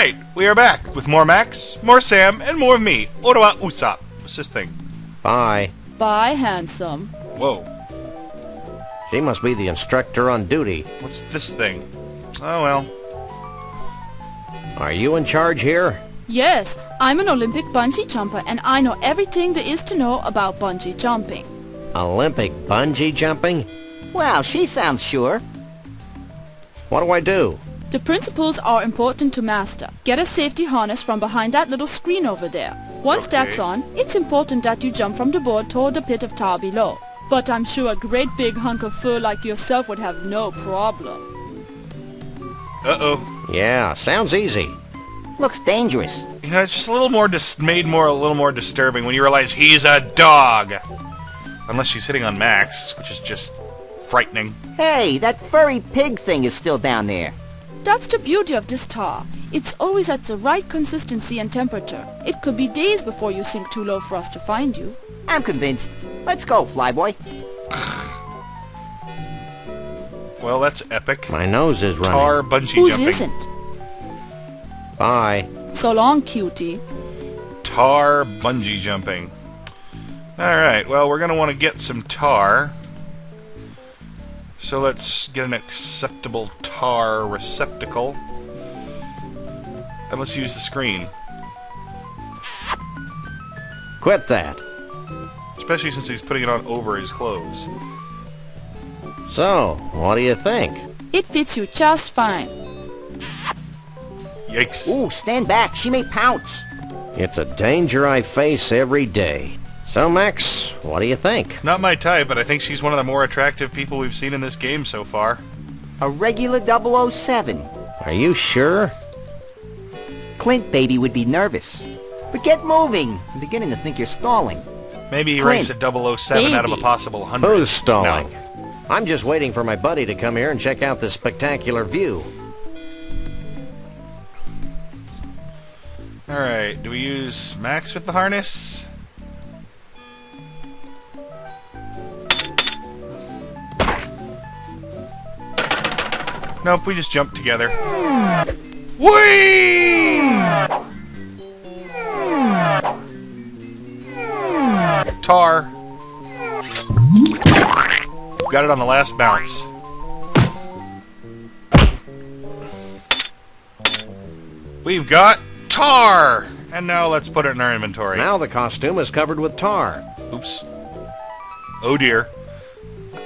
Alright, we are back with more Max, more Sam, and more of me. Ottawa Usopp. What's this thing? Bye. Bye, handsome. Whoa. She must be the instructor on duty. What's this thing? Oh well. Are you in charge here? Yes, I'm an Olympic bungee jumper, and I know everything there is to know about bungee jumping. Olympic bungee jumping? Well, she sounds sure. What do I do? The principles are important to master. Get a safety harness from behind that little screen over there. Once that's on, it's important that you jump from the board toward the pit of tar below. But I'm sure a great big hunk of fur like yourself would have no problem. Uh-oh. Yeah, sounds easy. Looks dangerous. You know, it's just a little more a little more disturbing when you realize he's a dog. Unless she's hitting on Max, which is just frightening. Hey, that furry pig thing is still down there. That's the beauty of this tar. It's always at the right consistency and temperature. It could be days before you sink too low for us to find you. I'm convinced. Let's go, Flyboy. Well, that's epic. My nose is running. Tar bungee Whose jumping. isn't? Bye. So long, cutie. Tar bungee jumping. Alright, well, we're going to want to get some tar. So let's get an acceptable tar receptacle. And let's use the screen. Quit that. Especially since he's putting it on over his clothes. So, what do you think? It fits you just fine. Yikes. Ooh, stand back. She may pounce. It's a danger I face every day. So, Max, what do you think? Not my type, but I think she's one of the more attractive people we've seen in this game so far. A regular 007. Are you sure? Clint, baby, would be nervous. But get moving. I'm beginning to think you're stalling. Maybe he Clint. ranks at 007 out of a Baby. possible 100. Who's stalling? No. I'm just waiting for my buddy to come here and check out this spectacular view. Alright, do we use Max with the harness? Nope, we just jump together. Whee! Tar. Got it on the last bounce. We've got tar! And now let's put it in our inventory. Now the costume is covered with tar. Oops. Oh dear.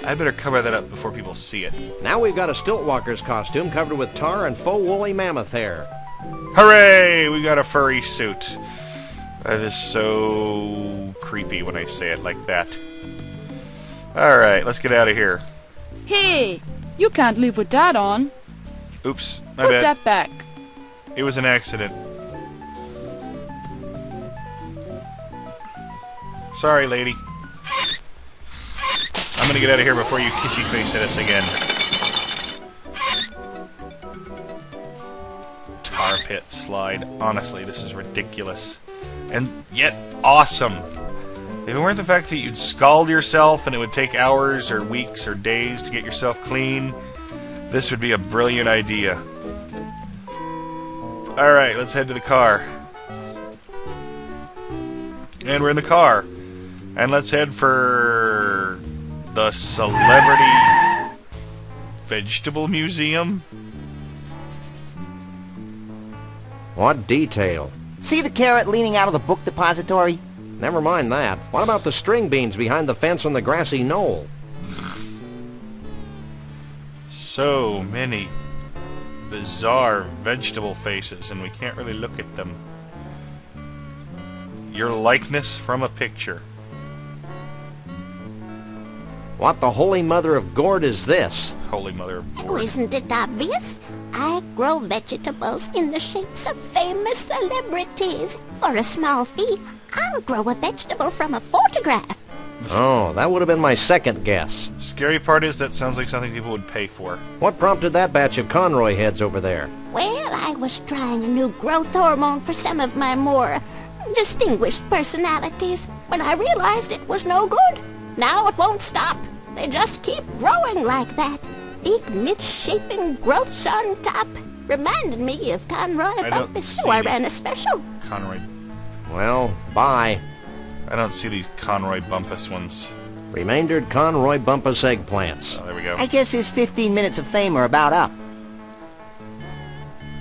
I'd better cover that up before people see it. Now we've got a Stiltwalker's costume covered with tar and faux woolly mammoth hair. Hooray! We got a furry suit. That is so creepy when I say it like that. Alright, let's get out of here. Hey, you can't leave with that on. Oops, my Put bad. that back. It was an accident. Sorry, lady. I'm gonna get out of here before you kissy face at us again. Tar pit slide. Honestly, this is ridiculous. And yet awesome. If it weren't the fact that you'd scald yourself and it would take hours or weeks or days to get yourself clean, this would be a brilliant idea. Alright, let's head to the car. And we're in the car. And let's head for the Celebrity Vegetable Museum. What detail? See the carrot leaning out of the book depository? Never mind that. What about the string beans behind the fence on the grassy knoll? So many bizarre vegetable faces, and we can't really look at them. Your likeness from a picture. What the holy mother of gourd is this? Holy Mother of Oh, Lord. isn't it obvious? I grow vegetables in the shapes of famous celebrities. For a small fee, I'll grow a vegetable from a photograph. Oh, that would have been my second guess. Scary part is that sounds like something people would pay for. What prompted that batch of Conroy heads over there? Well, I was trying a new growth hormone for some of my more distinguished personalities when I realized it was no good. Now it won't stop. They just keep growing like that. Big misshapen growths on top. Reminded me of Conroy I don't Bumpus, so I see ran a special. Conroy. Well, bye. I don't see these Conroy Bumpus ones. Remaindered Conroy Bumpus eggplants. Oh, there we go. I guess his 15 minutes of fame are about up.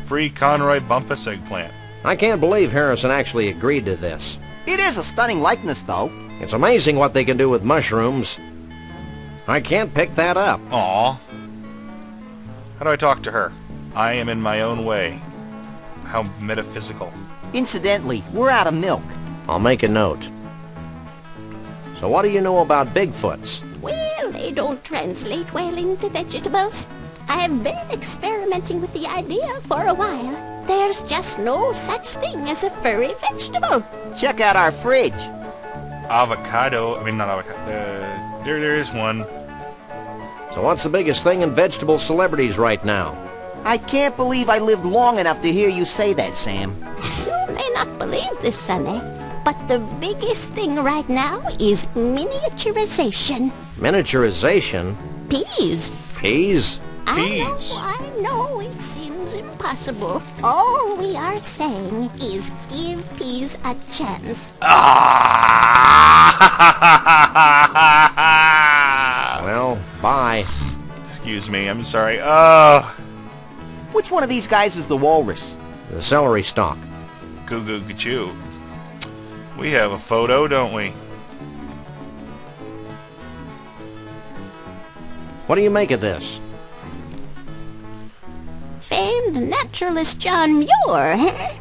Free Conroy Bumpus eggplant. I can't believe Harrison actually agreed to this. It is a stunning likeness, though. It's amazing what they can do with mushrooms. I can't pick that up. Aw. How do I talk to her? I am in my own way. How metaphysical. Incidentally, we're out of milk. I'll make a note. So what do you know about Bigfoots? Well, they don't translate well into vegetables. I've been experimenting with the idea for a while. There's just no such thing as a furry vegetable. Check out our fridge. Avocado. I mean, not avocado. There is one. So what's the biggest thing in vegetable celebrities right now? I can't believe I lived long enough to hear you say that, Sam. You may not believe this, Sonny, but the biggest thing right now is miniaturization. Miniaturization? Peas. Peas? Peas. I know, it seems impossible. All we are saying is give peas a chance. Well, bye. Excuse me, I'm sorry. Which one of these guys is the walrus? The celery stalk. Goo goo gachoo. We have a photo, don't we? What do you make of this? Famed naturalist John Muir, huh?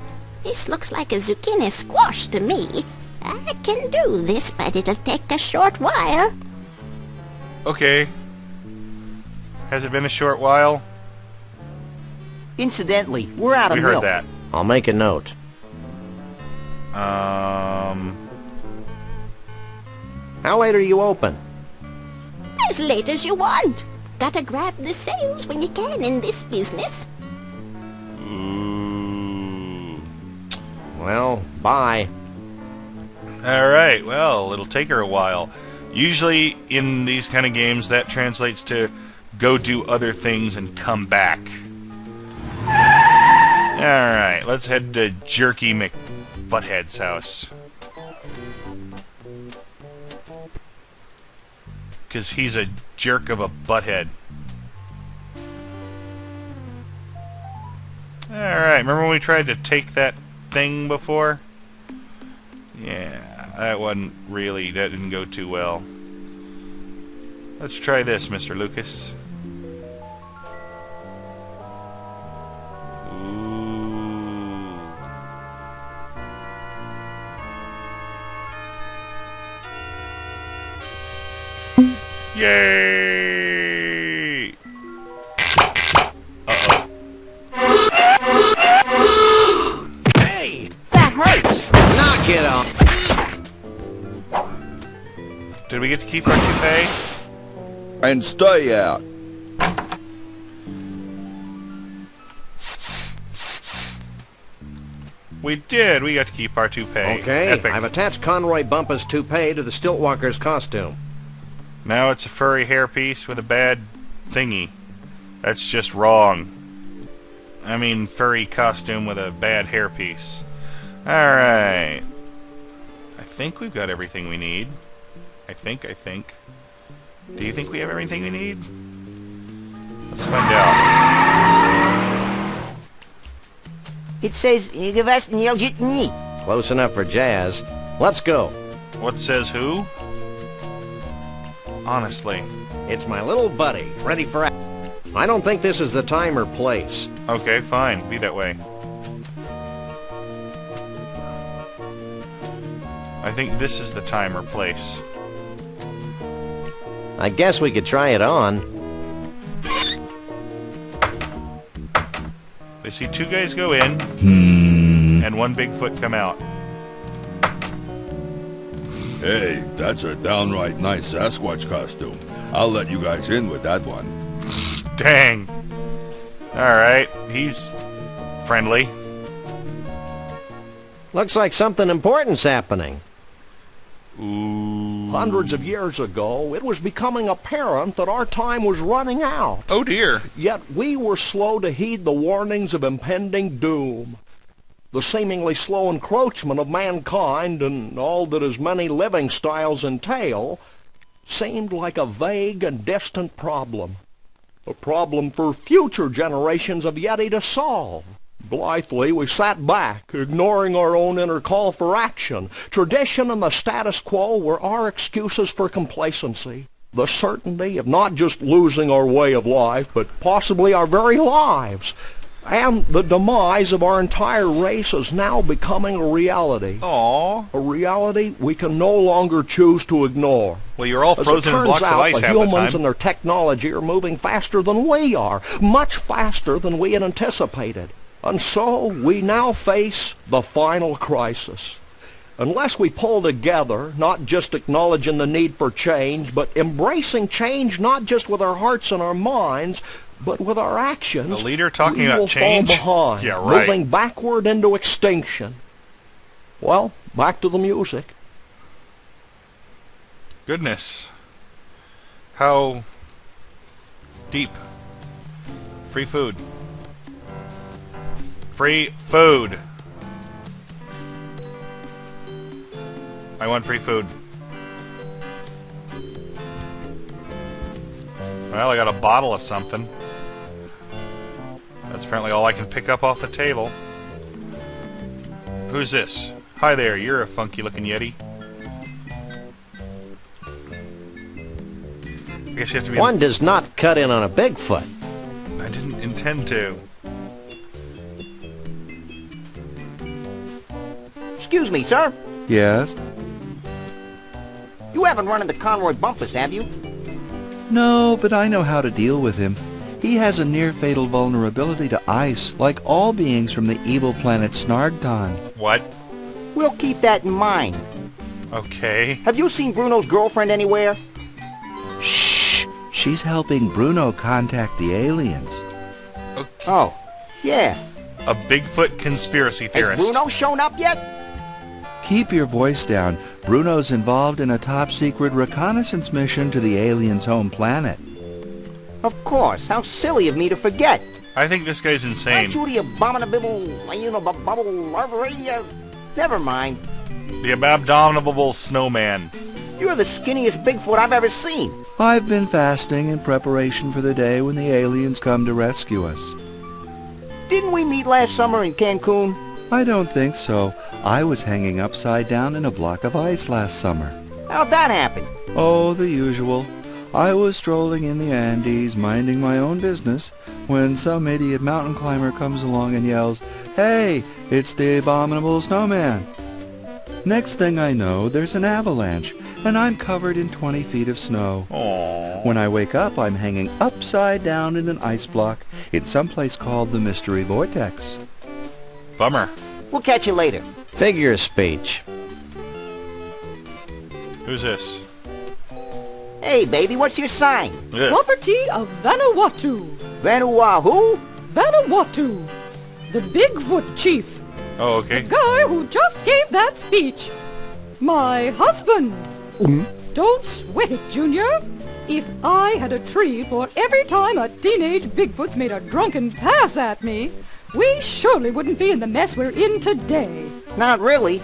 This looks like a zucchini squash to me. I can do this, but it'll take a short while. Okay. Has it been a short while? Incidentally, we're out of We milk. heard that. I'll make a note. How How late are you open? As late as you want. Gotta grab the sales when you can in this business. Ooh. Well, bye. Alright, well, it'll take her a while. Usually in these kind of games that translates to go do other things and come back. Alright, let's head to Jerky McButthead's house. Because he's a jerk of a butthead. Alright, remember when we tried to take that thing before? Yeah, that didn't go too well. Let's try this, Mr. Lucas. Ooh. Yay! Uh-oh. Hey! That hurts! Knock it off! Did we get to keep our toupee? And stay out. We did. We got to keep our toupee. Okay, Epic. I've attached Conroy Bumpus' toupee to the Stiltwalker's costume. Now it's a furry hairpiece with a bad thingy. That's just wrong. I mean, furry costume with a bad hairpiece. Alright. I think we've got everything we need. I think. Do you think we have everything we need? Let's find out. It says, give us me. Close enough for jazz. Let's go. What says who? Honestly. It's my little buddy, ready for action. I don't think this is the time or place. Okay, fine. Be that way. I think this is the time or place. I guess we could try it on. They see two guys go in, and one Bigfoot come out. Hey, that's a downright nice Sasquatch costume. I'll let you guys in with that one. Dang. Alright, he's friendly. Looks like something important's happening. Ooh. Hundreds of years ago, it was becoming apparent that our time was running out. Oh dear. Yet we were slow to heed the warnings of impending doom. The seemingly slow encroachment of mankind and all that his many living styles entail seemed like a vague and distant problem. A problem for future generations of Yeti to solve. Blithely, we sat back, ignoring our own inner call for action. Tradition and the status quo were our excuses for complacency. The certainty of not just losing our way of life, but possibly our very lives. And the demise of our entire race is now becoming a reality. Aww. A reality we can no longer choose to ignore. Well, you're all frozen in blocks of ice half the humans time. and their technology are moving faster than we are. Much faster than we had anticipated. And so we now face the final crisis. Unless we pull together, not just acknowledging the need for change, but embracing change not just with our hearts and our minds, but with our actions, the leader talking we about will change? fall behind, Yeah, right. moving backward into extinction. Well, back to the music. Goodness. How deep. Free food. Free food. I want free food. Well, I got a bottle of something. That's apparently all I can pick up off the table. Who's this? Hi there, you're a funky-looking Yeti. I guess you have to be... One does not cut in on a Bigfoot. I didn't intend to. Excuse me, sir. Yes? You haven't run into Conroy Bumpus, have you? No, but I know how to deal with him. He has a near-fatal vulnerability to ice, like all beings from the evil planet Snargton. What? We'll keep that in mind. Okay. Have you seen Bruno's girlfriend anywhere? Shh! She's helping Bruno contact the aliens. Okay. Oh, yeah. A Bigfoot conspiracy Has theorist. Bruno shown up yet? Keep your voice down. Bruno's involved in a top-secret reconnaissance mission to the aliens' home planet. Of course. How silly of me to forget. I think this guy's insane. Aren't you the abominable, never mind. The abominable snowman. You're the skinniest Bigfoot I've ever seen. I've been fasting in preparation for the day when the aliens come to rescue us. Didn't we meet last summer in Cancun? I don't think so. I was hanging upside down in a block of ice last summer. How'd that happen? Oh, the usual. I was strolling in the Andes, minding my own business, when some idiot mountain climber comes along and yells, "Hey, it's the abominable snowman!" Next thing I know, there's an avalanche, and I'm covered in 20 feet of snow. Aww. When I wake up, I'm hanging upside down in an ice block in some place called the Mystery Vortex. Bummer. We'll catch you later. Figure of speech. Who's this? Hey, baby, what's your sign? Ugh. Property of Vanuatu. Vanuatu? Vanuatu. The Bigfoot chief. Oh, okay. The guy who just gave that speech. My husband. Don't sweat it, Junior. If I had a tree for every time a teenage Bigfoot's made a drunken pass at me, we surely wouldn't be in the mess we're in today. Not really.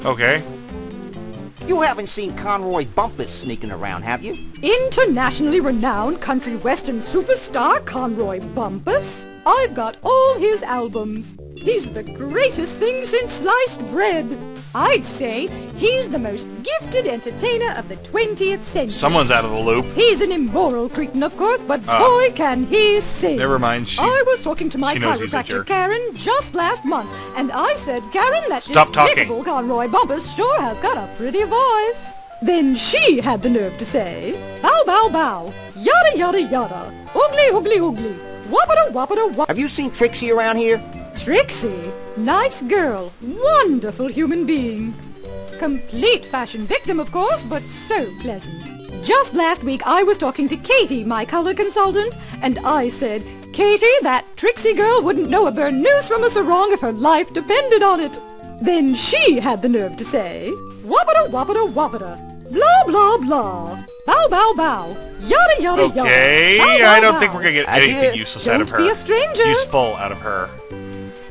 Okay. You haven't seen Conroy Bumpus sneaking around, have you? Internationally renowned country western superstar Conroy Bumpus. I've got all his albums. He's the greatest thing since sliced bread. I'd say he's the most gifted entertainer of the 20th century. Someone's out of the loop. He's an immoral cretin, of course, but boy can he sing. Never mind. I was talking to my she knows he's a chiropractor, jerk. Karen, just last month, and I said, Karen, that Stop talking. despicable Conroy Bumpus sure has got a pretty voice. Then she had the nerve to say, bow, bow, bow, yada, yada, yada, oogly, oogly, oogly, wappada, wappada, wap. Have you seen Trixie around here? Trixie, nice girl, wonderful human being. Complete fashion victim, of course, but so pleasant. Just last week I was talking to Katie, my color consultant, and I said, Katie, that Trixie girl wouldn't know a burnoose from a sarong if her life depended on it. Then she had the nerve to say, wappada, wappada, wappada, Blah, blah, blah. Bow, bow, bow. Yada, yada, yada. Okay, Bow, bow, I don't bow. think we're gonna get That's anything it. useless out of Don't her. be a stranger. Useful out of her.